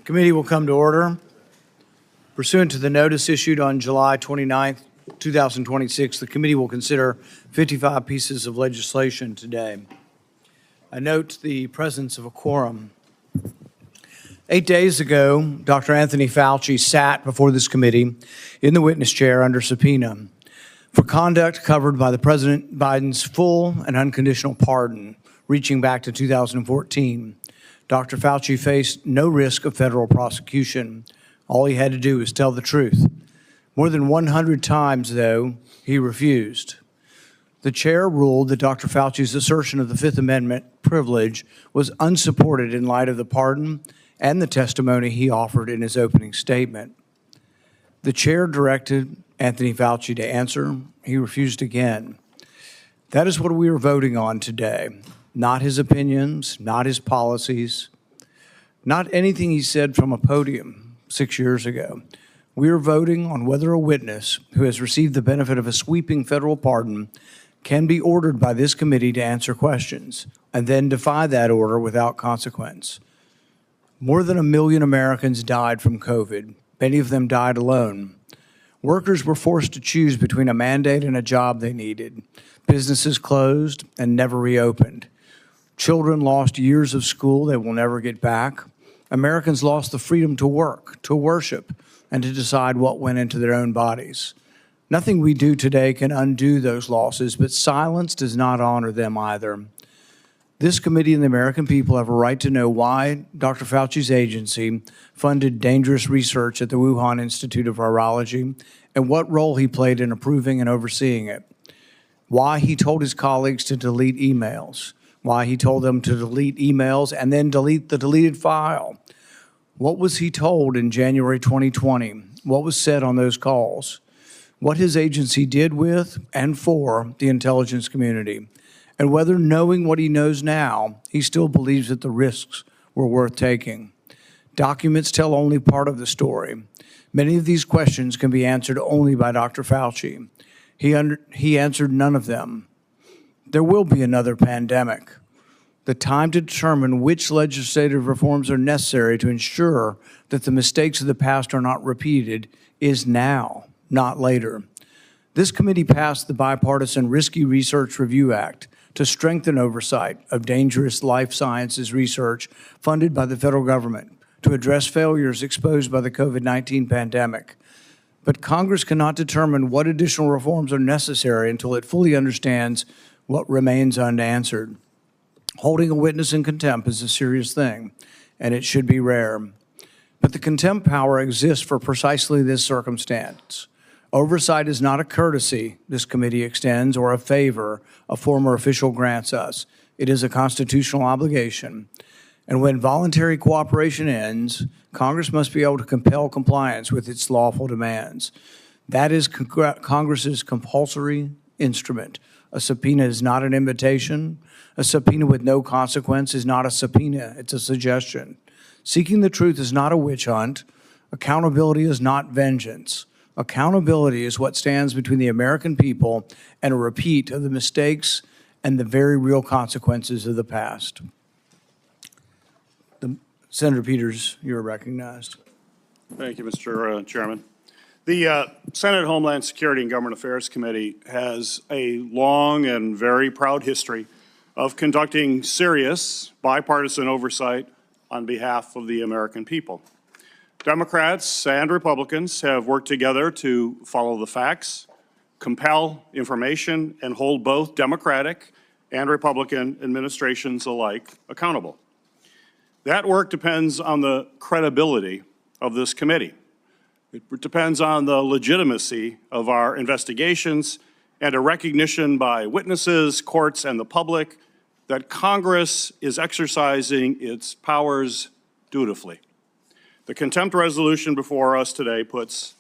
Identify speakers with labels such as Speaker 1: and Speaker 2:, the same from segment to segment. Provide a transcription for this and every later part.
Speaker 1: Committee will come to order. Pursuant to the notice issued on July 29, 2026, the committee will consider 55 pieces of legislation today. I note the presence of a quorum. 8 days ago, Dr. Anthony Fauci sat before this committee in the witness chair under subpoena for conduct covered by the President Biden's full and unconditional pardon, reaching back to 2014. Dr. Fauci faced no risk of federal prosecution. All he had to do was tell the truth. More than 100 times, though, he refused. The chair ruled that Dr. Fauci's assertion of the Fifth Amendment privilege was unsupported in light of the pardon and the testimony he offered in his opening statement. The chair directed Anthony Fauci to answer. He refused again. That is what we are voting on today. Not his opinions, not his policies, not anything he said from a podium 6 years ago. We are voting on whether a witness who has received the benefit of a sweeping federal pardon can be ordered by this committee to answer questions and then defy that order without consequence. More than 1 million Americans died from COVID. Many of them died alone. Workers were forced to choose between a mandate and a job they needed. Businesses closed and never reopened. Children lost years of school they will never get back. Americans lost the freedom to work, to worship, and to decide what went into their own bodies. Nothing we do today can undo those losses, but silence does not honor them either. This committee and the American people have a right to know why Dr. Fauci's agency funded dangerous research at the Wuhan Institute of Virology and what role he played in approving and overseeing it. Why he told his colleagues to delete emails. Why he told them to delete emails and then delete the deleted file. What was he told in January 2020? What was said on those calls? What his agency did with and for the intelligence community, and whether, knowing what he knows now, he still believes that the risks were worth taking. Documents tell only part of the story. Many of these questions can be answered only by Dr. Fauci. He answered none of them. There will be another pandemic. The time to determine which legislative reforms are necessary to ensure that the mistakes of the past are not repeated is now, not later. This committee passed the Bipartisan Risky Research Review Act to strengthen oversight of dangerous life sciences research funded by the federal government to address failures exposed by the COVID-19 pandemic. But Congress cannot determine what additional reforms are necessary until it fully understands what remains unanswered. Holding a witness in contempt is a serious thing, and it should be rare. But the contempt power exists for precisely this circumstance. Oversight is not a courtesy this committee extends or a favor a former official grants us. It is a constitutional obligation. And when voluntary cooperation ends, Congress must be able to compel compliance with its lawful demands. That is Congress's compulsory instrument. A subpoena is not an invitation. A subpoena with no consequence is not a subpoena, it's a suggestion. Seeking the truth is not a witch hunt. Accountability is not vengeance. Accountability is what stands between the American people and a repeat of the mistakes and the very real consequences of the past. Senator Peters, you are recognized.
Speaker 2: Thank you, Mr. Chairman. The Senate Homeland Security and Government Affairs Committee has a long and very proud history of conducting serious bipartisan oversight on behalf of the American people. Democrats and Republicans have worked together to follow the facts, compel information, and hold both Democratic and Republican administrations alike accountable. That work depends on the credibility of this committee. It depends on the legitimacy of our investigations and a recognition by witnesses, courts, and the public that Congress is exercising its powers dutifully. The contempt resolution before us today puts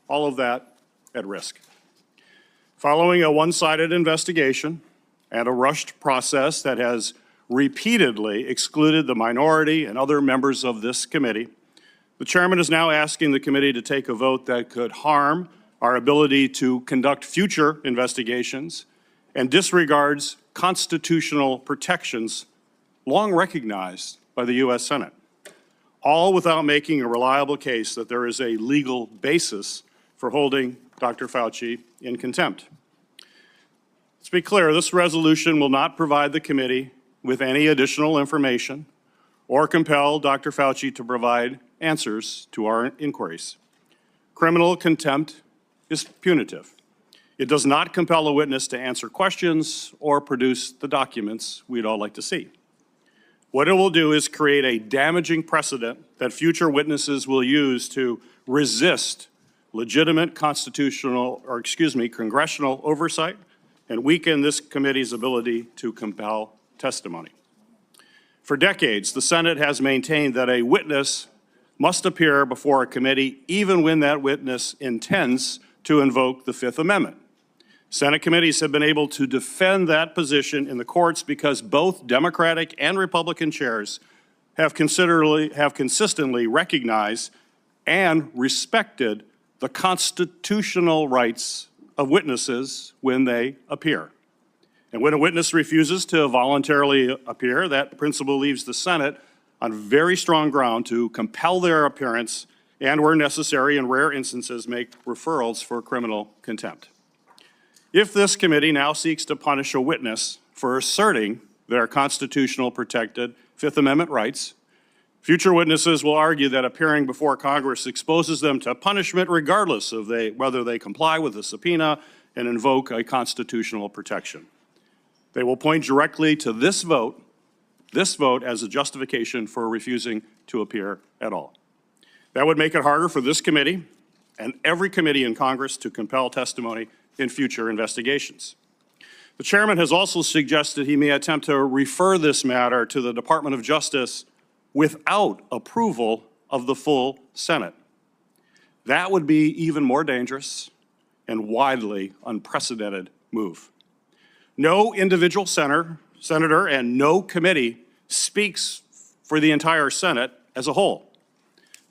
Speaker 2: all of that at risk. Following a one-sided investigation and a rushed process that has repeatedly excluded the minority and other members of this committee, the chairman is now asking the committee to take a vote that could harm our ability to conduct future investigations and disregards constitutional protections long recognized by the U.S. Senate. all without making a reliable case that there is a legal basis for holding Dr. Fauci in contempt. Let's be clear, this resolution will not provide the committee with any additional information or compel Dr. Fauci to provide answers to our inquiries. Criminal contempt is punitive. It does not compel a witness to answer questions or produce the documents we'd all like to see. What it will do is create a damaging precedent that future witnesses will use to resist legitimate congressional oversight and weaken this committee's ability to compel testimony. For decades, the Senate has maintained that a witness must appear before a committee even when that witness intends to invoke the Fifth Amendment. Senate committees have been able to defend that position in the courts because both Democratic and Republican chairs have consistently recognized and respected the constitutional rights of witnesses when they appear. And when a witness refuses to voluntarily appear, that principle leaves the Senate on very strong ground to compel their appearance and, where necessary, in rare instances, make referrals for criminal contempt. If this committee now seeks to punish a witness for asserting their constitutional protected Fifth Amendment rights, future witnesses will argue that appearing before Congress exposes them to punishment regardless of whether they comply with the subpoena and invoke a constitutional protection. They will point directly to this vote as a justification for refusing to appear at all. That would make it harder for this committee and every committee in Congress to compel testimony in future investigations. The chairman has also suggested he may attempt to refer this matter to the Department of Justice without approval of the full Senate. That would be even more dangerous and widely unprecedented move. No individual senator and no committee speaks for the entire Senate as a whole.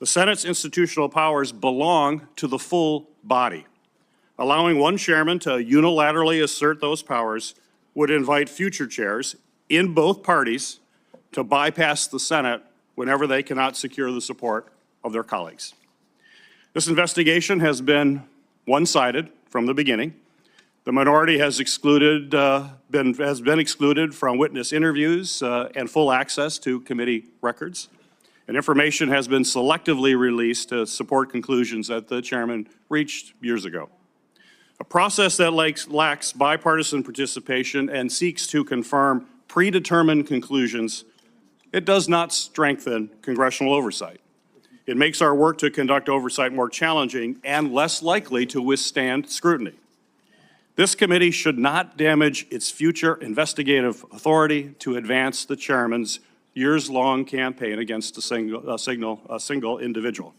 Speaker 2: The Senate's institutional powers belong to the full body. Allowing one chairman to unilaterally assert those powers would invite future chairs in both parties to bypass the Senate whenever they cannot secure the support of their colleagues. This investigation has been one-sided from the beginning. The minority has been excluded from witness interviews and full access to committee records. And information has been selectively released to support conclusions that the chairman reached years ago. A process that lacks bipartisan participation and seeks to confirm predetermined conclusions, it does not strengthen congressional oversight. It makes our work to conduct oversight more challenging and less likely to withstand scrutiny. This committee should not damage its future investigative authority to advance the chairman's years-long campaign against a single individual.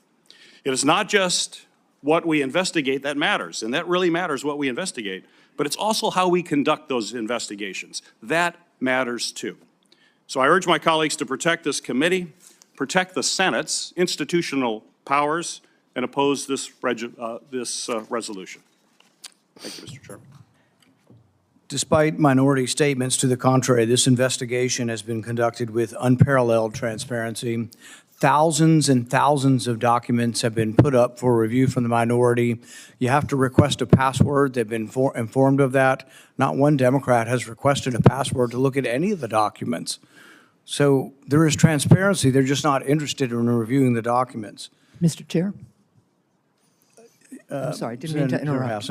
Speaker 2: It is not just what we investigate that matters, and that really matters what we investigate, but it's also how we conduct those investigations. That matters too. So I urge my colleagues to protect this committee, protect the Senate's institutional powers, and oppose this resolution. Thank you, Mr. Chairman.
Speaker 1: Despite minority statements to the contrary, this investigation has been conducted with unparalleled transparency. Thousands and thousands of documents have been put up for review from the minority. You have to request a password. They've been informed of that. Not one Democrat has requested a password to look at any of the documents. So there is transparency. They're just not interested in reviewing the documents.
Speaker 3: Mr. Chair? I'm sorry, didn't mean to interrupt.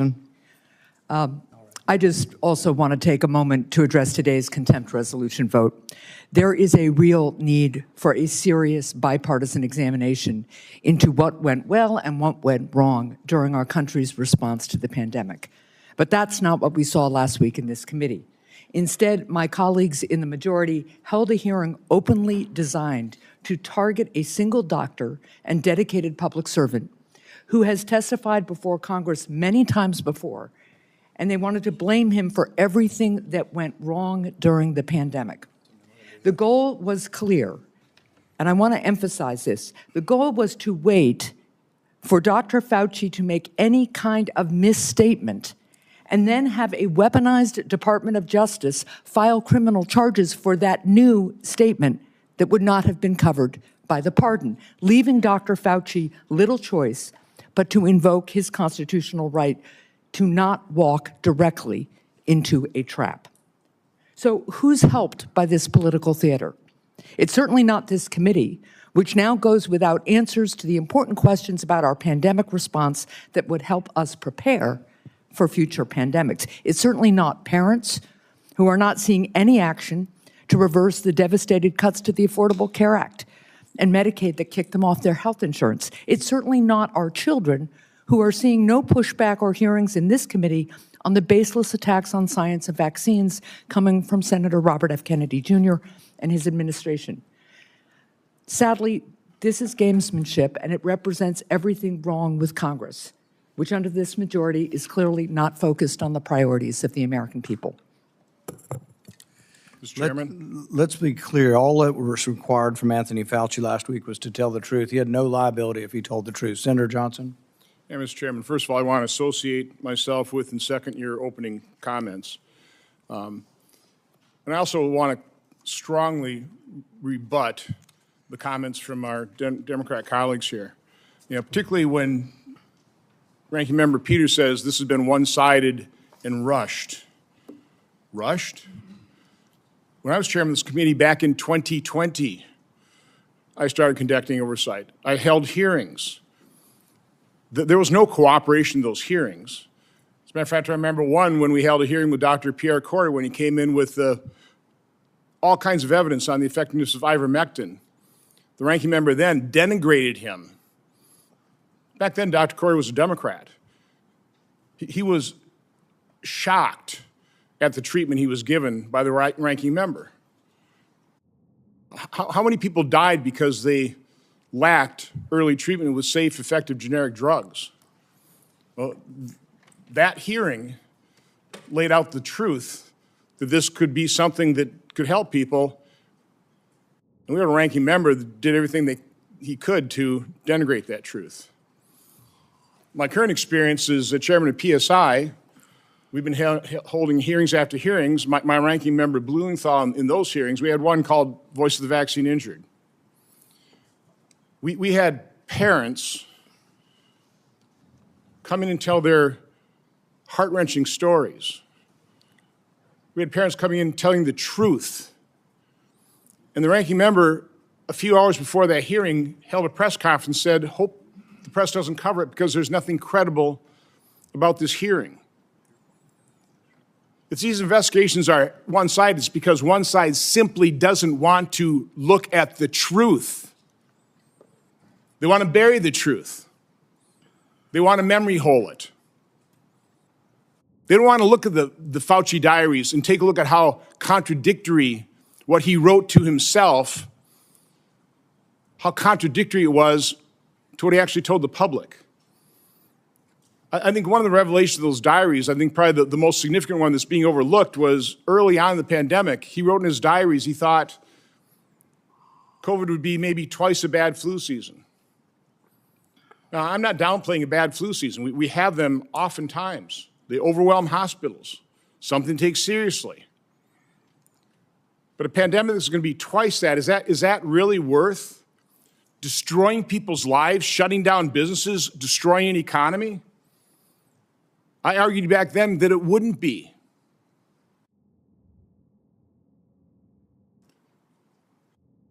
Speaker 3: I just also want to take a moment to address today's contempt resolution vote. There is a real need for a serious bipartisan examination into what went well and what went wrong during our country's response to the pandemic. But that's not what we saw last week in this committee. Instead, my colleagues in the majority held a hearing openly designed to target a single doctor and dedicated public servant who has testified before Congress many times before, and they wanted to blame him for everything that went wrong during the pandemic. The goal was clear, and I want to emphasize this. The goal was to wait for Dr. Fauci to make any kind of misstatement and then have a weaponized Department of Justice file criminal charges for that new statement that would not have been covered by the pardon, leaving Dr. Fauci little choice but to invoke his constitutional right to not walk directly into a trap. So who's helped by this political theater? It's certainly not this committee, which now goes without answers to the important questions about our pandemic response that would help us prepare for future pandemics. It's certainly not parents who are not seeing any action to reverse the devastating cuts to the Affordable Care Act and Medicaid that kicked them off their health insurance. It's certainly not our children who are seeing no pushback or hearings in this committee on the baseless attacks on science and vaccines coming from Senator Robert F. Kennedy Jr. and his administration. Sadly, this is gamesmanship, and it represents everything wrong with Congress, which under this majority is clearly not focused on the priorities of the American people.
Speaker 2: Mr. Chairman.
Speaker 1: Let's be clear. All that was required from Anthony Fauci last week was to tell the truth. He had no liability if he told the truth. Senator Johnson?
Speaker 4: Yeah, Mr. Chairman, first of all, I want to associate myself with and second your opening comments. And I also want to strongly rebut the comments from our Democrat colleagues here. You know, particularly when Ranking Member Peters says this has been one-sided and rushed. Rushed? When I was chairman of this committee back in 2020, I started conducting oversight. I held hearings. There was no cooperation in those hearings. As a matter of fact, I remember one when we held a hearing with Dr. Pierre Corey when he came in with all kinds of evidence on the effectiveness of ivermectin. The ranking member then denigrated him. Back then, Dr. Corey was a Democrat. He was shocked at the treatment he was given by the ranking member. How many people died because they lacked early treatment with safe, effective generic drugs? Well, that hearing laid out the truth that this could be something that could help people. And we had a ranking member that did everything he could to denigrate that truth. My current experience as the chairman of PSI, we've been holding hearings after hearings. My ranking member Blumenthal, in those hearings, we had one called Voice of the Vaccine Injured. We had parents come in and tell their heart-wrenching stories. We had parents coming in telling the truth. And the ranking member, a few hours before that hearing, held a press conference and said, hope the press doesn't cover it because there's nothing credible about this hearing. If these investigations are one-sided, it's because one side simply doesn't want to look at the truth. They want to bury the truth. They want to memory hole it. They don't want to look at the Fauci diaries and take a look at how contradictory what he wrote to himself, how contradictory it was to what he actually told the public. I think one of the revelations of those diaries, I think probably the most significant one that's being overlooked was early on in the pandemic, he wrote in his diaries he thought COVID would be maybe twice a bad flu season. Now, I'm not downplaying a bad flu season. We have them oftentimes. They overwhelm hospitals, something to take seriously. But a pandemic that's going to be twice that, is that really worth destroying people's lives, shutting down businesses, destroying an economy? I argued back then that it wouldn't be.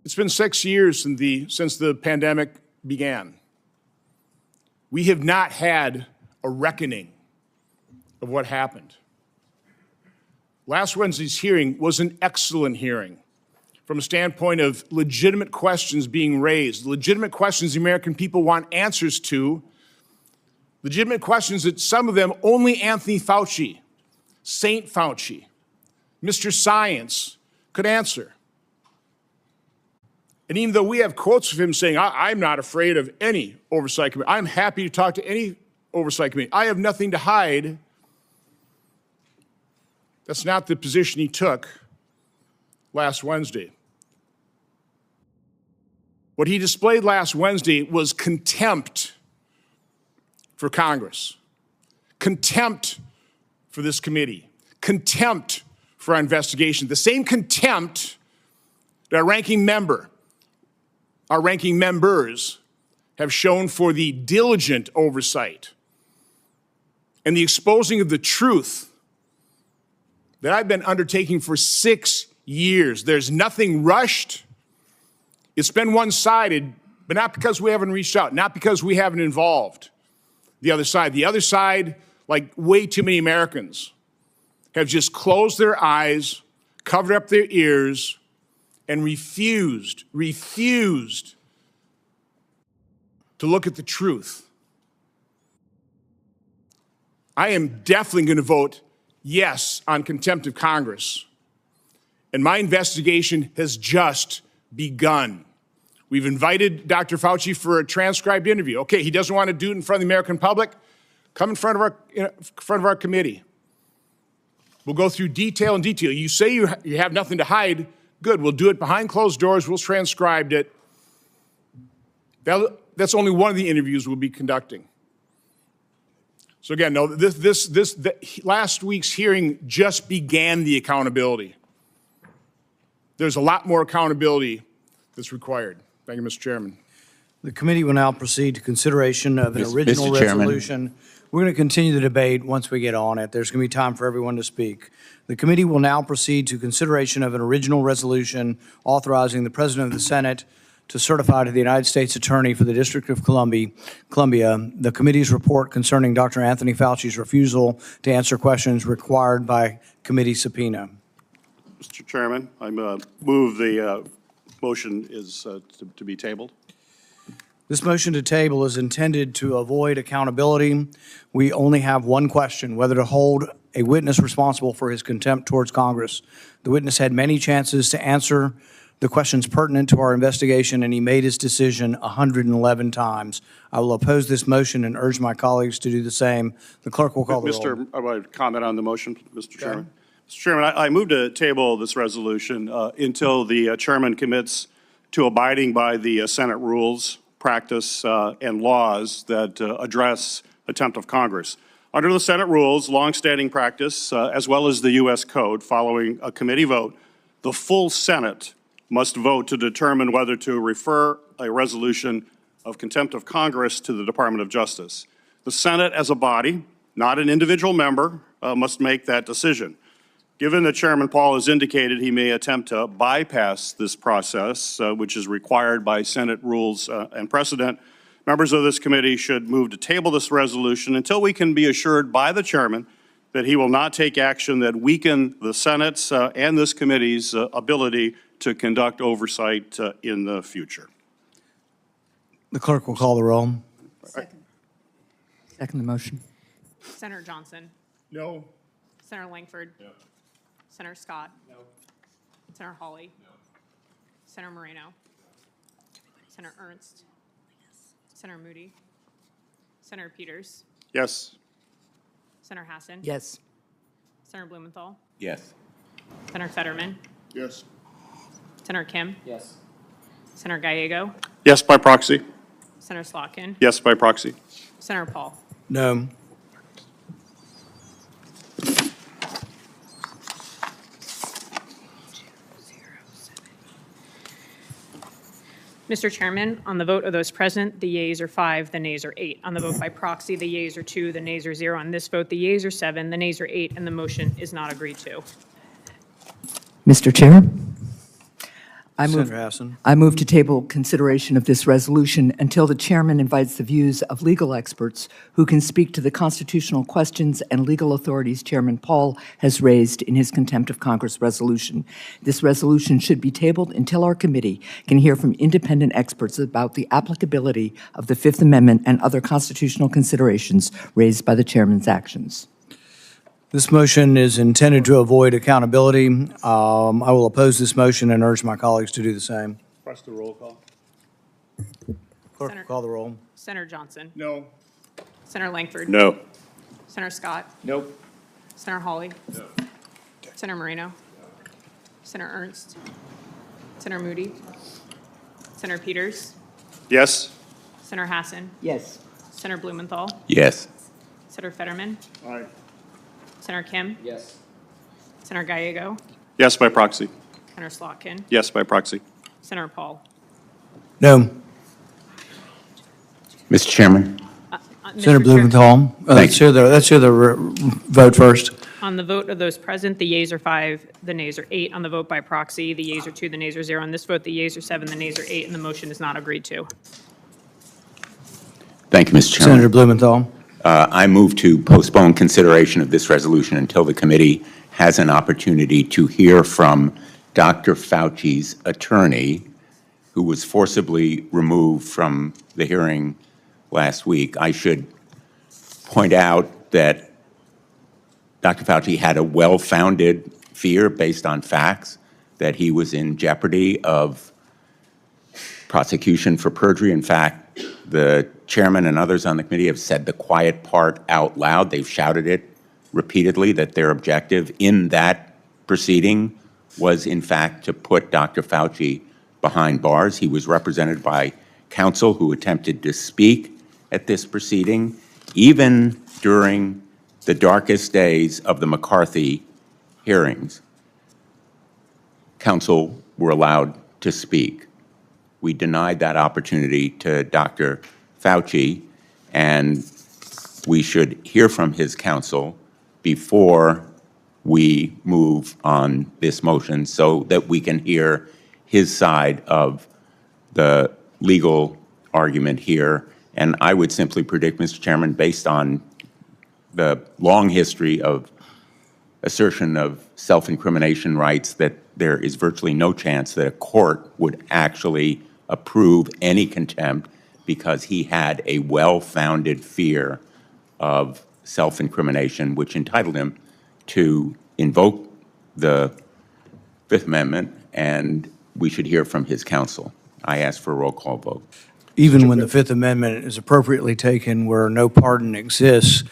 Speaker 4: It's been 6 years since the pandemic began. We have not had a reckoning of what happened. Last Wednesday's hearing was an excellent hearing from a standpoint of legitimate questions being raised, legitimate questions the American people want answers to, legitimate questions that some of them only Anthony Fauci, Saint Fauci, Mr. Science could answer. And even though we have quotes of him saying, I'm not afraid of any oversight committee, I'm happy to talk to any oversight committee, I have nothing to hide, that's not the position he took last Wednesday. What he displayed last Wednesday was contempt for Congress, contempt for this committee, contempt for our investigation, the same contempt that our ranking member our ranking members have shown for the diligent oversight and the exposing of the truth that I've been undertaking for 6 years. There's nothing rushed. It's been one-sided, but not because we haven't reached out, not because we haven't involved the other side. The other side, like way too many Americans, have just closed their eyes, covered up their ears, and refused to look at the truth. I am definitely going to vote yes on contempt of Congress. And my investigation has just begun. We've invited Dr. Fauci for a transcribed interview. Okay, he doesn't want to do it in front of the American public. Come in front of our committee. We'll go through detail and detail. You say you have nothing to hide. Good, we'll do it behind closed doors. We'll transcribe it. That's only one of the interviews we'll be conducting. So again, no, last week's hearing just began the accountability. There's a lot more accountability that's required. Thank you, Mr. Chairman.
Speaker 1: The committee will now proceed to consideration of an original
Speaker 5: Mr. Chairman.
Speaker 1: resolution. We're going to continue the debate once we get on it. There's going to be time for everyone to speak. The committee will now proceed to consideration of an original resolution authorizing the President of the Senate to certify to the United States Attorney for the District of Columbia the committee's report concerning Dr. Anthony Fauci's refusal to answer questions required by committee subpoena.
Speaker 2: Mr. Chairman, I move the motion is to be tabled.
Speaker 1: This motion to table is intended to avoid accountability. We only have one question, whether to hold a witness responsible for his contempt towards Congress. The witness had many chances to answer the questions pertinent to our investigation, and he made his decision 111 times. I will oppose this motion and urge my colleagues to do the same. The clerk will call the roll.
Speaker 2: I want to comment on the motion, Mr. Chairman. Mr. Chairman, I move to table this resolution until the chairman commits to abiding by the Senate rules, practice, and laws that address contempt of Congress. Under the Senate rules, longstanding practice, as well as the U.S. Code, following a committee vote, the full Senate must vote to determine whether to refer a resolution of contempt of Congress to the Department of Justice. The Senate as a body, not an individual member, must make that decision. Given that Chairman Paul has indicated he may attempt to bypass this process, which is required by Senate rules and precedent, members of this committee should move to table this resolution until we can be assured by the chairman that he will not take action that weaken the Senate's and this committee's ability to conduct oversight in the future.
Speaker 1: The clerk will call the roll.
Speaker 3: Second the motion.
Speaker 6: Senator Johnson.
Speaker 4: No.
Speaker 6: Senator Langford. No. Senator Scott. No. Senator Hawley. No. Senator Moreno. Senator Ernst. Yes. Senator Moody. Senator Peters.
Speaker 2: Yes.
Speaker 6: Senator Hassan.
Speaker 3: Yes.
Speaker 6: Senator Blumenthal.
Speaker 5: Yes.
Speaker 6: Senator Fetterman.
Speaker 4: Yes.
Speaker 6: Senator Kim.
Speaker 5: Yes.
Speaker 6: Senator Gallego.
Speaker 2: Yes, by proxy.
Speaker 6: Senator Slotkin.
Speaker 2: Yes, by proxy.
Speaker 6: Senator Paul.
Speaker 1: No.
Speaker 6: Mr. Chairman, on the vote of those present, the yeas are 5, the nays are 8. On the vote by proxy, the yeas are 2, the nays are 0. On this vote, the yeas are 7, the nays are 8, and the motion is not agreed to.
Speaker 3: Mr. Chair,
Speaker 1: Senator Hassan.
Speaker 3: I move to table consideration of this resolution until the chairman invites the views of legal experts who can speak to the constitutional questions and legal authorities Chairman Paul has raised in his contempt of Congress resolution. This resolution should be tabled until our committee can hear from independent experts about the applicability of the Fifth Amendment and other constitutional considerations raised by the chairman's actions.
Speaker 1: This motion is intended to avoid accountability. I will oppose this motion and urge my colleagues to do the same.
Speaker 2: Press the roll call.
Speaker 1: Clerk will call the roll.
Speaker 6: Senator Johnson.
Speaker 4: No.
Speaker 6: Senator Langford.
Speaker 2: No.
Speaker 6: Senator Scott.
Speaker 5: Nope.
Speaker 6: Senator Hawley. No. Senator Moreno. No. Senator Ernst. Senator Moody. Senator Peters.
Speaker 2: Yes.
Speaker 6: Senator Hassan.
Speaker 3: Yes.
Speaker 6: Senator Blumenthal.
Speaker 5: Yes.
Speaker 6: Senator Fetterman.
Speaker 4: Aye.
Speaker 6: Senator Kim.
Speaker 5: Yes.
Speaker 6: Senator Gallego.
Speaker 2: Yes, by proxy.
Speaker 6: Senator Slotkin.
Speaker 2: Yes, by proxy.
Speaker 6: Senator Paul.
Speaker 1: No.
Speaker 5: Mr. Chairman,
Speaker 1: Senator
Speaker 6: Mr. Chair-
Speaker 1: Blumenthal, let's hear the vote first.
Speaker 6: On the vote of those present, the yeas are 5, the nays are 8. On the vote by proxy, the yeas are 2, the nays are 0. On this vote, the yeas are 7, the nays are 8, and the motion is not agreed to.
Speaker 5: thank you, Mr. Chairman.
Speaker 1: Senator Blumenthal.
Speaker 5: I move to postpone consideration of this resolution until the committee has an opportunity to hear from Dr. Fauci's attorney, who was forcibly removed from the hearing last week. I should point out that Dr. Fauci had a well-founded fear based on facts that he was in jeopardy of prosecution for perjury. In fact, the chairman and others on the committee have said the quiet part out loud. They've shouted it repeatedly that their objective in that proceeding was, in fact, to put Dr. Fauci behind bars. He was represented by counsel who attempted to speak at this proceeding, even during the darkest days of the McCarthy hearings. Counsel were allowed to speak. We denied that opportunity to Dr. Fauci, and we should hear from his counsel before we move on this motion so that we can hear his side of the legal argument here. And I would simply predict, Mr. Chairman, based on the long history of assertion of self-incrimination rights, that there is virtually no chance that a court would actually approve any contempt because he had a well-founded fear of self-incrimination, which entitled him to invoke the Fifth Amendment, and we should hear from his counsel. I ask for a roll call vote.
Speaker 1: Even when the Fifth Amendment is appropriately taken where no pardon exists,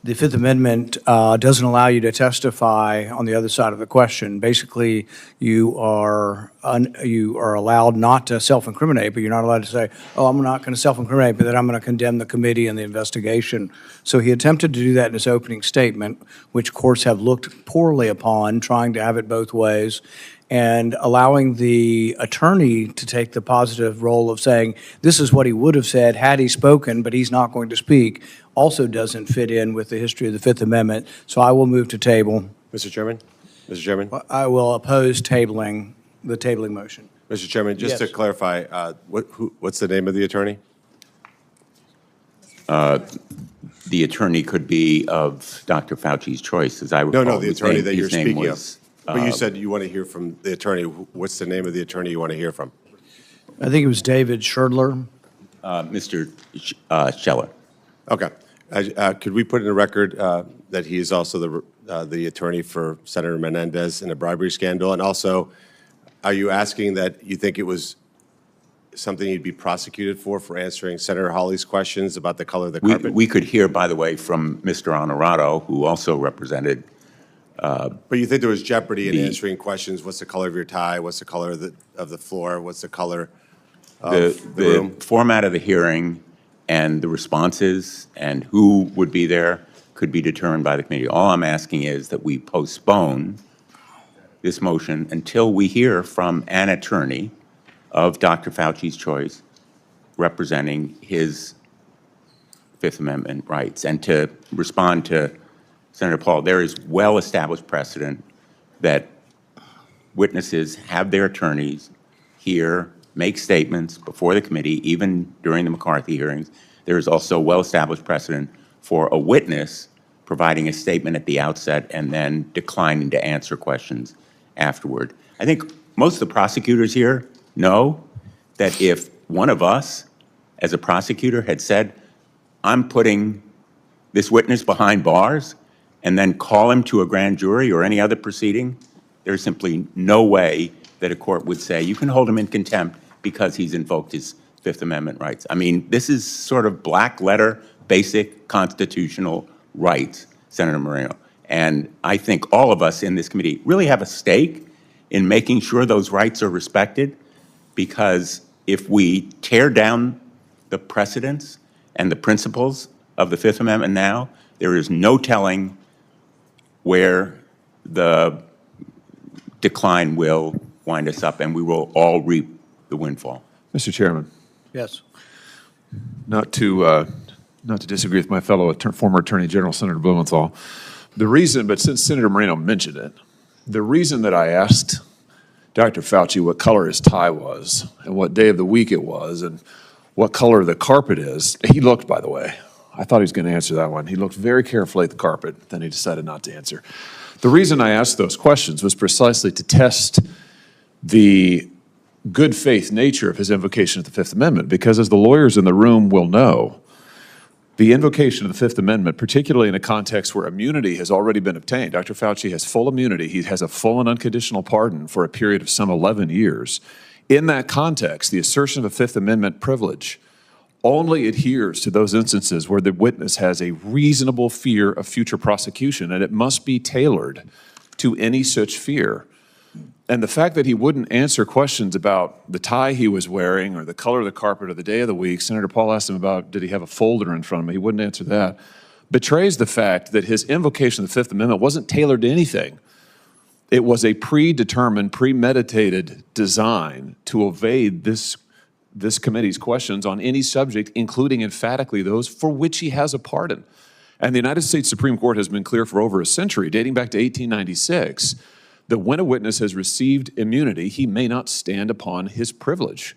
Speaker 1: the Fifth Amendment doesn't allow you to testify on the other side of the question. Basically, you are allowed not to self-incriminate, but you're not allowed to say, oh, I'm not going to self-incriminate, but then I'm going to condemn the committee and the investigation. So he attempted to do that in his opening statement, which courts have looked poorly upon, trying to have it both ways, and allowing the attorney to take the positive role of saying, this is what he would have said had he spoken, but he's not going to speak, also doesn't fit in with the history of the Fifth Amendment. So I will move to table.
Speaker 7: Mr. Chairman? Mr. Chairman?
Speaker 1: I will oppose tabling the tabling motion.
Speaker 7: Mr. Chairman, just to
Speaker 1: Yes.
Speaker 7: clarify, what's the name of the attorney?
Speaker 5: The attorney could be of Dr. Fauci's choice, as I recall.
Speaker 7: No, the
Speaker 5: His
Speaker 7: attorney
Speaker 5: name-
Speaker 7: that you're
Speaker 5: his name
Speaker 7: speaking of.
Speaker 5: was,
Speaker 7: But you said you want to hear from the attorney. What's the name of the attorney you want to hear from?
Speaker 1: I think it was David Scherdler.
Speaker 5: Mr. Scheller.
Speaker 7: Okay. Could we put in the record that he is also the attorney for Senator Menendez in the bribery scandal? And also, are you asking that you think it was something you'd be prosecuted for answering Senator Hawley's questions about the color of the carpet?
Speaker 5: We could hear, by the way, from Mr. Honorato, who also represented.
Speaker 7: But you think there was jeopardy in
Speaker 5: the-
Speaker 7: answering questions? What's the color of your tie? What's the color of the floor? What's the color of the
Speaker 5: The
Speaker 7: room?
Speaker 5: format of the hearing and the responses and who would be there could be determined by the committee. All I'm asking is that we postpone this motion until we hear from an attorney of Dr. Fauci's choice representing his Fifth Amendment rights. And to respond to Senator Paul, there is well-established precedent that witnesses have their attorneys hear, make statements before the committee, even during the McCarthy hearings. There is also well-established precedent for a witness providing a statement at the outset and then declining to answer questions afterward. I think most of the prosecutors here know that if one of us, as a prosecutor, had said, I'm putting this witness behind bars, and then call him to a grand jury or any other proceeding, there's simply no way that a court would say, you can hold him in contempt because he's invoked his Fifth Amendment rights. I mean, this is sort of black letter, basic constitutional rights, Senator Moreno. And I think all of us in this committee really have a stake in making sure those rights are respected, because if we tear down the precedents and the principles of the Fifth Amendment now, there is no telling where the decline will wind us up, and we will all reap the windfall.
Speaker 8: Mr. Chairman,
Speaker 1: Yes.
Speaker 8: not to disagree with my fellow former Attorney General, Senator Blumenthal, the reason, but since Senator Moreno mentioned it, the reason that I asked Dr. Fauci what color his tie was and what day of the week it was and what color the carpet is, he looked, by the way. I thought he was going to answer that one. He looked very carefully at the carpet, then he decided not to answer. The reason I asked those questions was precisely to test the good faith nature of his invocation of the Fifth Amendment, because as the lawyers in the room will know, the invocation of the Fifth Amendment, particularly in a context where immunity has already been obtained, Dr. Fauci has full immunity, he has a full and unconditional pardon for a period of some 11 years. In that context, the assertion of a Fifth Amendment privilege only adheres to those instances where the witness has a reasonable fear of future prosecution, and it must be tailored to any such fear. And the fact that he wouldn't answer questions about the tie he was wearing or the color of the carpet or the day of the week, Senator Paul asked him about, did he have a folder in front of him? He wouldn't answer that. Betrays the fact that his invocation of the Fifth Amendment wasn't tailored to anything. It was a predetermined, premeditated design to evade this committee's questions on any subject, including emphatically those for which he has a pardon. And the United States Supreme Court has been clear for over a century, dating back to 1896, that when a witness has received immunity, he may not stand upon his privilege.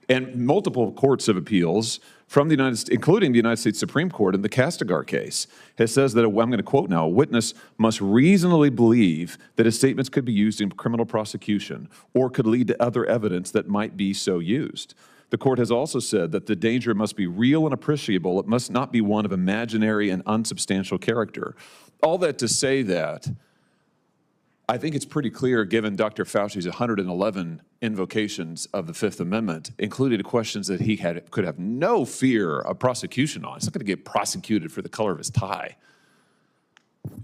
Speaker 8: And multiple courts of appeals from the United States, including the United States Supreme Court in the Castigar case, has says that, I'm going to quote now, a witness must reasonably believe that his statements could be used in criminal prosecution or could lead to other evidence that might be so used. The court has also said that the danger must be real and appreciable. It must not be one of imaginary and unsubstantial character. All that to say that I think it's pretty clear, given Dr. Fauci's 111 invocations of the Fifth Amendment, including questions that he could have no fear of prosecution on. He's not going to get prosecuted for the color of his tie.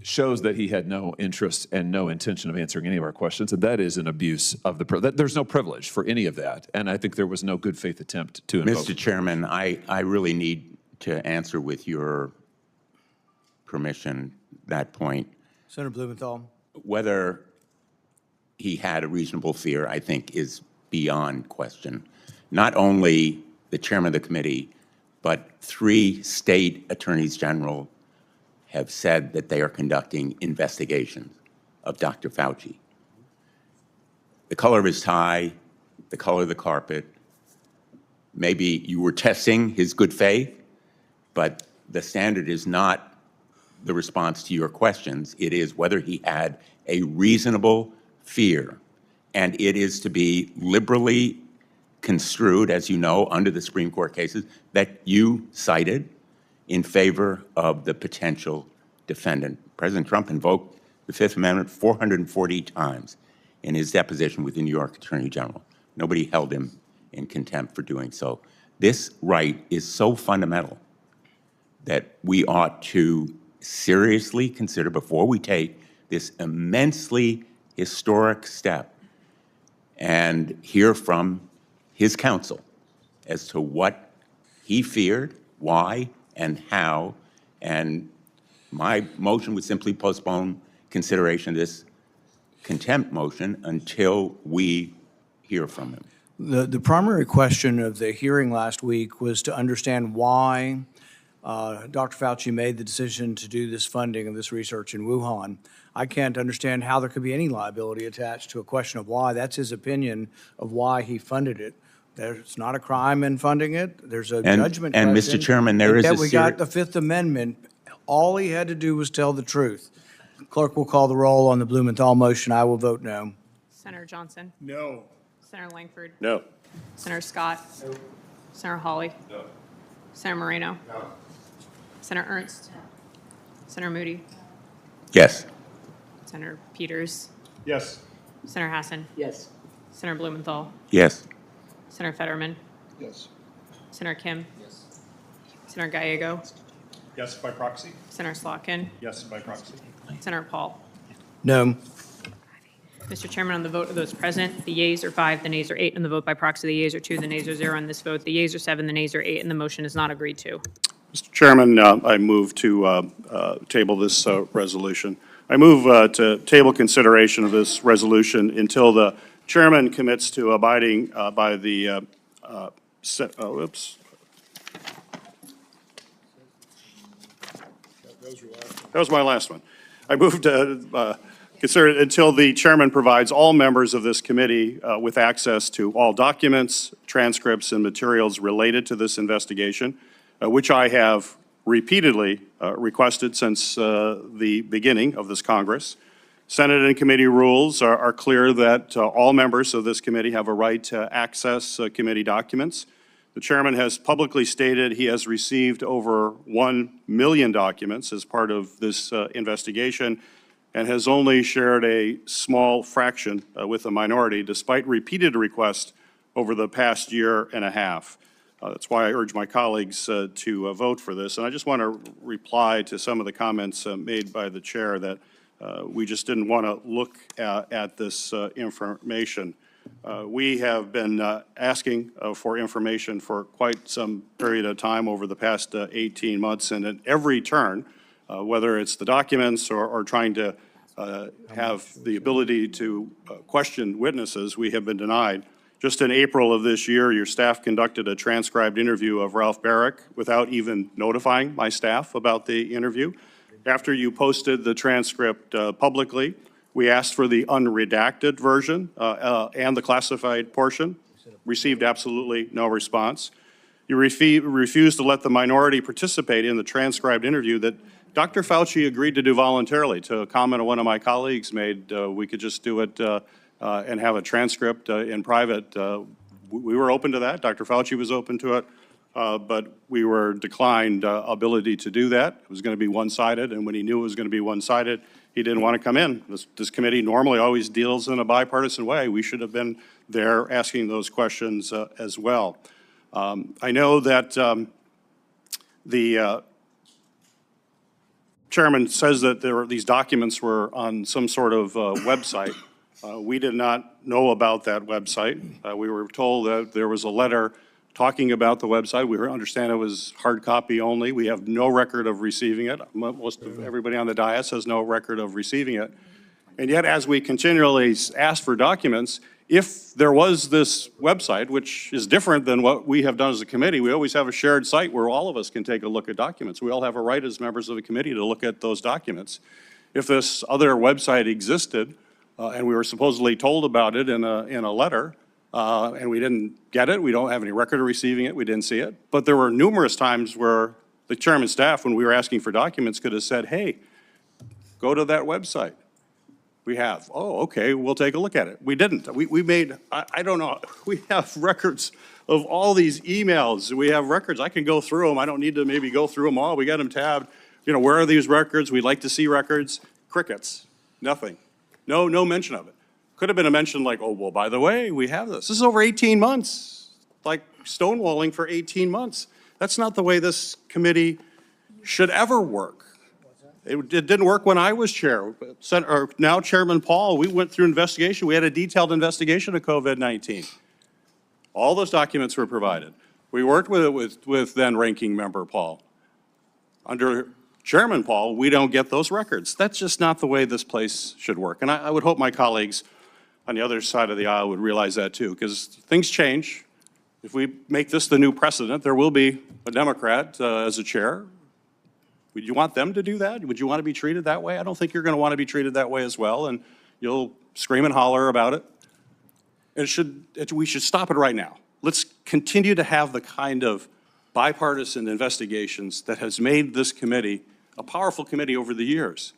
Speaker 8: Shows that he had no interest and no intention of answering any of our questions, and that is an abuse of the privilege. There's no privilege for any of that, and I think there was no good faith attempt to invoke.
Speaker 5: Mr. Chairman, I really need to answer with your permission that point.
Speaker 1: Senator Blumenthal.
Speaker 5: Whether he had a reasonable fear, I think, is beyond question. Not only the chairman of the committee, but 3 state attorneys general have said that they are conducting investigations of Dr. Fauci. The color of his tie, the color of the carpet, maybe you were testing his good faith, but the standard is not the response to your questions. It is whether he had a reasonable fear, and it is to be liberally construed, as you know, under the Supreme Court cases that you cited in favor of the potential defendant. President Trump invoked the Fifth Amendment 440 times in his deposition with the New York Attorney General. Nobody held him in contempt for doing so. This right is so fundamental that we ought to seriously consider, before we take this immensely historic step, and hear from his counsel as to what he feared, why, and how. And my motion would simply postpone consideration of this contempt motion until we hear from him.
Speaker 1: The primary question of the hearing last week was to understand why Dr. Fauci made the decision to do this funding of this research in Wuhan. I can't understand how there could be any liability attached to a question of why. That's his opinion of why he funded it. There's not a crime in funding it. There's a judgment
Speaker 5: And
Speaker 1: question.
Speaker 5: Mr. Chairman, there is a
Speaker 1: we got the Fifth Amendment. All he had to do was tell the truth. Clerk will call the roll on the Blumenthal motion. I will vote no.
Speaker 6: Senator Johnson?
Speaker 4: No.
Speaker 6: Senator Langford?
Speaker 2: No.
Speaker 6: Senator Scott? No. Senator Hawley?
Speaker 2: No.
Speaker 6: Senator Moreno?
Speaker 2: No.
Speaker 6: Senator Ernst? Senator Moody?
Speaker 5: Yes.
Speaker 6: Senator Peters?
Speaker 2: Yes.
Speaker 6: Senator Hassan?
Speaker 3: Yes.
Speaker 6: Senator Blumenthal?
Speaker 5: Yes.
Speaker 6: Senator Fetterman?
Speaker 4: Yes.
Speaker 6: Senator Kim? Yes. Senator Gallego?
Speaker 2: Yes by proxy?
Speaker 6: Senator Slotkin?
Speaker 2: Yes by proxy.
Speaker 6: Senator Paul?
Speaker 1: No.
Speaker 6: Mr. Chairman, on the vote of those present, the yeas are 5, the nays are 8. On the vote by proxy, the yeas are 2, the nays are 0. On this vote, the yeas are 7, the nays are 8, and the motion is not agreed to.
Speaker 2: Mr. Chairman, I move to table this resolution. I move to table consideration of this resolution until the chairman commits to abiding by the Oops. That was my last one. I moved to consider it until the chairman provides all members of this committee with access to all documents, transcripts, and materials related to this investigation, which I have repeatedly requested since the beginning of this Congress. Senate and committee rules are clear that all members of this committee have a right to access committee documents. The chairman has publicly stated he has received over 1 million documents as part of this investigation and has only shared a small fraction with the minority, despite repeated requests over the past year and a half. That's why I urge my colleagues to vote for this. And I just want to reply to some of the comments made by the chair that we just didn't want to look at this information. We have been asking for information for quite some period of time over the past 18 months, and at every turn, whether it's the documents or trying to have the ability to question witnesses, we have been denied. Just in April of this year, your staff conducted a transcribed interview of Ralph Barrick without even notifying my staff about the interview. After you posted the transcript publicly, we asked for the unredacted version and the classified portion. Received absolutely no response. You refused to let the minority participate in the transcribed interview that Dr. Fauci agreed to do voluntarily. To a comment one of my colleagues made, we could just do it and have a transcript in private. We were open to that. Dr. Fauci was open to it. But we were declined ability to do that. It was going to be one-sided, and when he knew it was going to be one-sided, he didn't want to come in. This committee normally always deals in a bipartisan way. We should have been there asking those questions as well. I know that the chairman says that these documents were on some sort of website. We did not know about that website. We were told that there was a letter talking about the website. We understand it was hard copy only. We have no record of receiving it. Most of everybody on the dais has no record of receiving it. And yet, as we continually ask for documents, if there was this website, which is different than what we have done as a committee, we always have a shared site where all of us can take a look at documents. We all have a right as members of the committee to look at those documents. If this other website existed, and we were supposedly told about it in a letter, and we didn't get it, we don't have any record of receiving it, we didn't see it. But there were numerous times where the chairman's staff, when we were asking for documents, could have said, hey, go to that website. We have. Oh, okay, we'll take a look at it. We didn't. We made, I don't know, we have records of all these emails. We have records. I can go through them. I don't need to maybe go through them all. We got them tabbed. You know, where are these records? We'd like to see records. Crickets. Nothing. No mention of it. Could have been a mention like, oh, well, by the way, we have this. This is over 18 months, like stonewalling for 18 months. That's not the way this committee should ever work. It didn't work when I was chair. Now Chairman Paul, we went through investigation. We had a detailed investigation of COVID-19. All those documents were provided. We worked with then ranking member Paul. Under Chairman Paul, we don't get those records. That's just not the way this place should work. And I would hope my colleagues on the other side of the aisle would realize that too, because things change. If we make this the new precedent, there will be a Democrat as a chair. Would you want them to do that? Would you want to be treated that way? I don't think you're going to want to be treated that way as well, and you'll scream and holler about it. We should stop it right now. Let's continue to have the kind of bipartisan investigations that has made this committee a powerful committee over the years.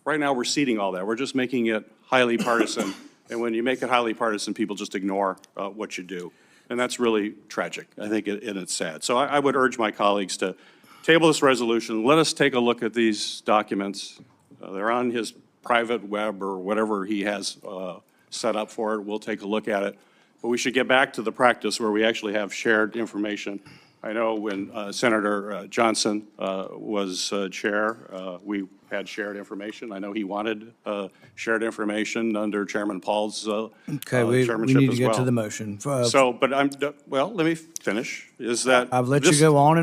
Speaker 2: Right now, we're ceding all that. We're just making it highly partisan. And when you make it highly partisan, people just ignore what you do. And that's really tragic, I think, and it's sad. So I would urge my colleagues to table this resolution. Let us take a look at these documents. They're on his private web or whatever he has set up for it. We'll take a look at it. But we should get back to the practice where we actually have shared information. I know when Senator Johnson was chair, we had shared information. I know he wanted shared information under Chairman Paul's
Speaker 1: Okay, we
Speaker 2: chairmanship
Speaker 1: need to
Speaker 2: as
Speaker 1: get to
Speaker 2: well.
Speaker 1: the motion.
Speaker 2: Well, let me finish. Is that
Speaker 1: I've let you go on,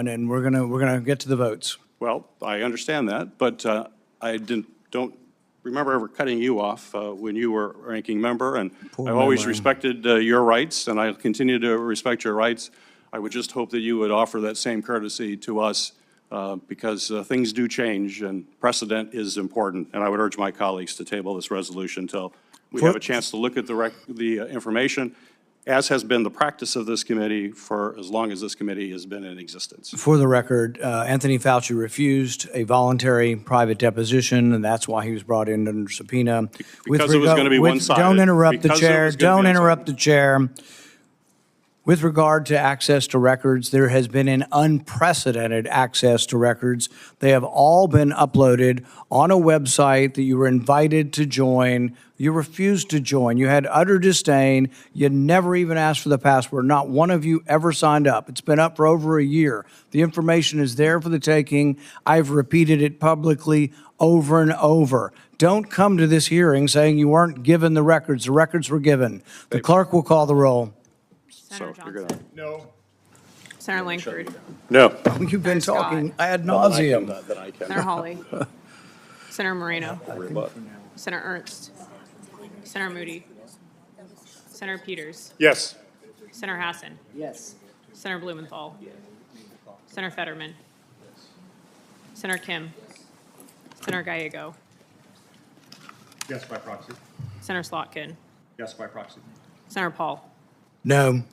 Speaker 1: and we're gonna get to the votes.
Speaker 2: Well, I understand that, but I don't remember ever cutting you off when you were ranking member, and
Speaker 1: Poor
Speaker 2: I've always
Speaker 1: memory.
Speaker 2: respected your rights, and I'll continue to respect your rights. I would just hope that you would offer that same courtesy to us, because things do change, and precedent is important. And I would urge my colleagues to table this resolution until we have a chance to look at the information, as has been the practice of this committee for as long as this committee has been in existence.
Speaker 1: For the record, Anthony Fauci refused a voluntary private deposition, and that's why he was brought in under subpoena.
Speaker 2: Because it was gonna be one-sided.
Speaker 1: Don't interrupt the
Speaker 2: Because it
Speaker 1: chair.
Speaker 2: was gonna be
Speaker 1: Don't interrupt
Speaker 2: one-sided.
Speaker 1: the chair. With regard to access to records, there has been an unprecedented access to records. They have all been uploaded on a website that you were invited to join. You refused to join. You had utter disdain. You never even asked for the password. Not one of you ever signed up. It's been up for over a year. The information is there for the taking. I've repeated it publicly over and over. Don't come to this hearing saying you weren't given the records. The records were given. The clerk will call the roll.
Speaker 6: Senator
Speaker 2: So you're
Speaker 6: Johnson.
Speaker 4: No.
Speaker 6: Senator Langford.
Speaker 2: No.
Speaker 1: You've been
Speaker 6: Scott.
Speaker 1: talking ad nauseum.
Speaker 6: Senator Hawley. Senator Moreno. Senator Ernst. Senator Moody. Senator Peters.
Speaker 2: Yes.
Speaker 6: Senator Hassan. Yes. Senator Blumenthal. Senator Fetterman. Senator Kim. Senator Gallego.
Speaker 2: Yes, by proxy.
Speaker 6: Senator Slotkin.
Speaker 2: Yes, by proxy.
Speaker 6: Senator Paul.
Speaker 1: No.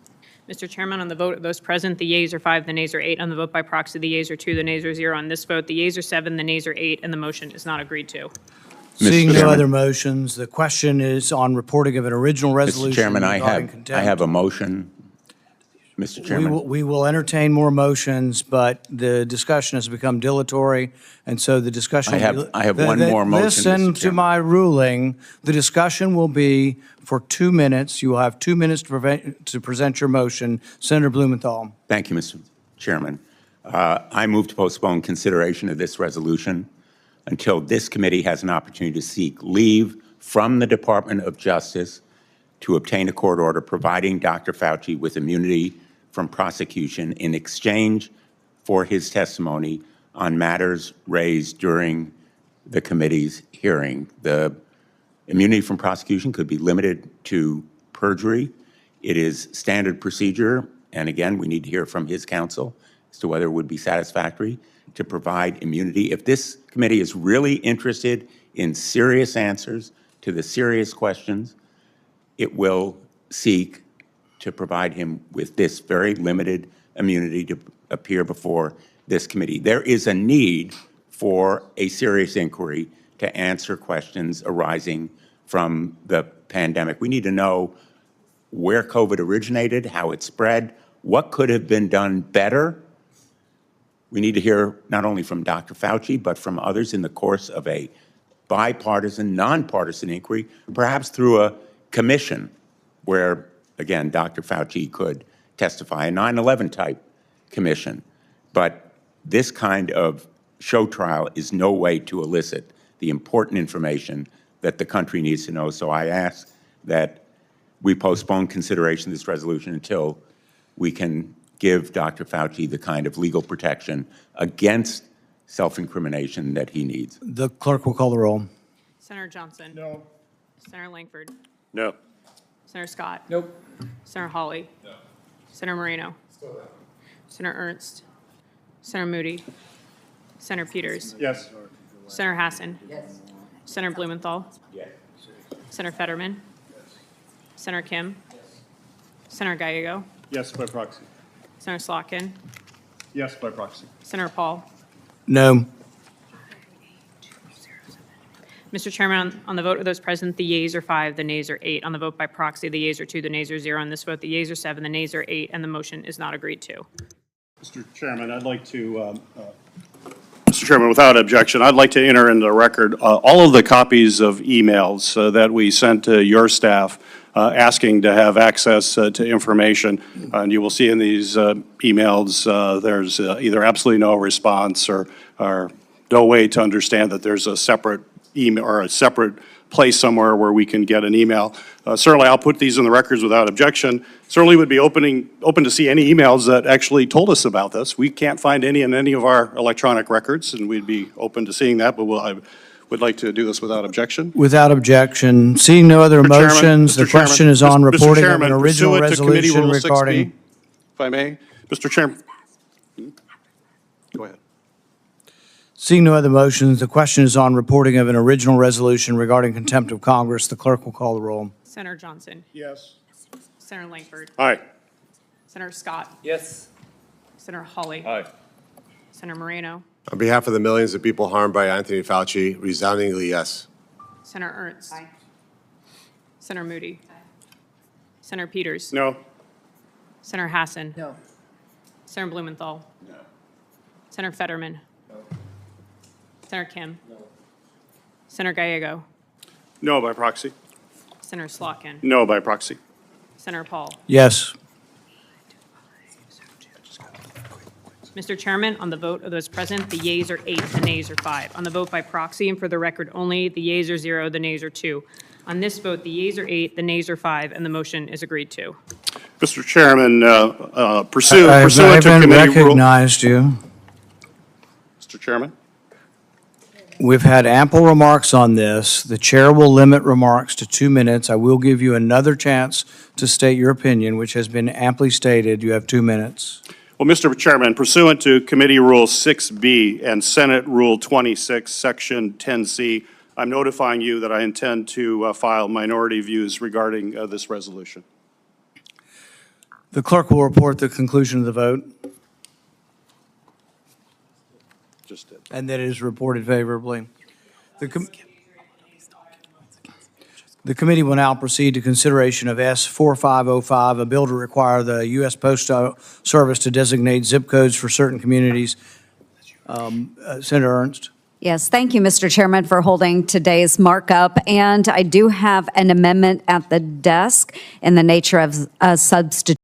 Speaker 6: Mr. Chairman, on the vote of those present, the yeas are 5, the nays are 8. On the vote by proxy, the yeas are 2, the nays are 0. On this vote, the yeas are 7, the nays are 8, and the motion is not agreed to.
Speaker 1: Seeing no
Speaker 5: Chairman.
Speaker 1: other motions, the question is on reporting of an original resolution
Speaker 5: Mr. Chairman, I
Speaker 1: regarding
Speaker 5: have
Speaker 1: contempt.
Speaker 5: a motion. Mr. Chairman.
Speaker 1: We will entertain more motions, but the discussion has become dilatory, and so the discussion.
Speaker 5: I have one more motion,
Speaker 1: Listen
Speaker 5: Mr.
Speaker 1: to
Speaker 5: Chairman.
Speaker 1: my ruling. The discussion will be for 2 minutes. You will have 2 minutes to present your motion. Senator Blumenthal.
Speaker 5: Thank you, Mr. Chairman. I move to postpone consideration of this resolution until this committee has an opportunity to seek leave from the Department of Justice to obtain a court order providing Dr. Fauci with immunity from prosecution in exchange for his testimony on matters raised during the committee's hearing. The immunity from prosecution could be limited to perjury. It is standard procedure, and again, we need to hear from his counsel as to whether it would be satisfactory to provide immunity. If this committee is really interested in serious answers to the serious questions, it will seek to provide him with this very limited immunity to appear before this committee. There is a need for a serious inquiry to answer questions arising from the pandemic. We need to know where COVID originated, how it spread, what could have been done better. We need to hear not only from Dr. Fauci, but from others in the course of a bipartisan, nonpartisan inquiry, perhaps through a commission where, again, Dr. Fauci could testify, a 9/11 type commission. But this kind of show trial is no way to elicit the important information that the country needs to know. So I ask that we postpone consideration of this resolution until we can give Dr. Fauci the kind of legal protection against self-incrimination that he needs.
Speaker 1: The clerk will call the roll.
Speaker 6: Senator Johnson.
Speaker 4: No.
Speaker 6: Senator Langford.
Speaker 2: No.
Speaker 6: Senator Scott. Nope. Senator Hawley. No. Senator Moreno. Senator Ernst. Senator Moody. Senator Peters.
Speaker 2: Yes.
Speaker 6: Senator Hassan. Yes. Senator Blumenthal.
Speaker 5: Yes.
Speaker 6: Senator Fetterman. Senator Kim. Senator Gallego.
Speaker 2: Yes, by proxy.
Speaker 6: Senator Slotkin.
Speaker 2: Yes, by proxy.
Speaker 6: Senator Paul.
Speaker 1: No.
Speaker 6: Mr. Chairman, on the vote of those present, the yeas are 5, the nays are 8. On the vote by proxy, the yeas are 2, the nays are 0. On this vote, the yeas are 7, the nays are 8, and the motion is not agreed to.
Speaker 2: Mr. Chairman, I'd like to, Mr. Chairman, without objection, I'd like to enter into the record all of the copies of emails that we sent to your staff asking to have access to information. And you will see in these emails, there's either absolutely no response or no way to understand that there's a separate email or a separate place somewhere where we can get an email. Certainly, I'll put these in the records without objection. Certainly would be open to see any emails that actually told us about this. We can't find any in any of our electronic records, and we'd be open to seeing that, but would like to do this without objection.
Speaker 1: Without objection. Seeing no other
Speaker 2: Mr. Chairman,
Speaker 1: motions, the
Speaker 2: Mr. Chairman,
Speaker 1: question is on
Speaker 2: Mr.
Speaker 1: reporting of
Speaker 2: Chairman,
Speaker 1: an original
Speaker 2: pursuant to Committee
Speaker 1: resolution
Speaker 2: Rule 6B,
Speaker 1: regarding.
Speaker 2: If I may, Mr. Chairman. Go ahead.
Speaker 1: Seeing no other motions, the question is on reporting of an original resolution regarding contempt of Congress. The clerk will call the roll.
Speaker 6: Senator Johnson.
Speaker 4: Yes.
Speaker 6: Senator Langford.
Speaker 2: Aye.
Speaker 6: Senator Scott.
Speaker 9: Yes.
Speaker 6: Senator Hawley.
Speaker 8: Aye.
Speaker 6: Senator Moreno.
Speaker 7: On behalf of the millions of people harmed by Anthony Fauci, resoundingly yes.
Speaker 6: Senator Ernst. Senator Moody. Senator Peters.
Speaker 2: No.
Speaker 6: Senator Hassan.
Speaker 3: No.
Speaker 6: Senator Blumenthal. No. Senator Fetterman. No. Senator Kim. No. Senator Gallego.
Speaker 2: No by proxy.
Speaker 6: Senator Slotkin.
Speaker 2: No by proxy.
Speaker 6: Senator Paul.
Speaker 1: Yes.
Speaker 6: Mr. Chairman, on the vote of those present, the yeas are 8, the nays are 5. On the vote by proxy and for the record only, the yeas are 0, the nays are 2. On this vote, the yeas are 8, the nays are 5, and the motion is agreed to.
Speaker 2: Mr. Chairman,
Speaker 1: I
Speaker 2: pursuant
Speaker 1: have
Speaker 2: to
Speaker 1: not even
Speaker 2: committee rule.
Speaker 1: recognized you.
Speaker 2: Mr. Chairman?
Speaker 1: We've had ample remarks on this. The chair will limit remarks to 2 minutes. I will give you another chance to state your opinion, which has been amply stated. You have 2 minutes.
Speaker 2: Well, Mr. Chairman, pursuant to Committee Rule 6B and Senate Rule 26, Section 10C, I'm notifying you that I intend to file minority views regarding this resolution.
Speaker 1: The clerk will report the conclusion of the vote,
Speaker 2: Just did.
Speaker 1: and that it is reported favorably. The committee will now proceed to consideration of S 4505, a bill to require the U.S. Postal Service to designate zip codes for certain communities. Senator Ernst?
Speaker 10: Yes, thank you, Mr. Chairman, for holding today's markup. And I do have an amendment at the desk in the nature of a substitute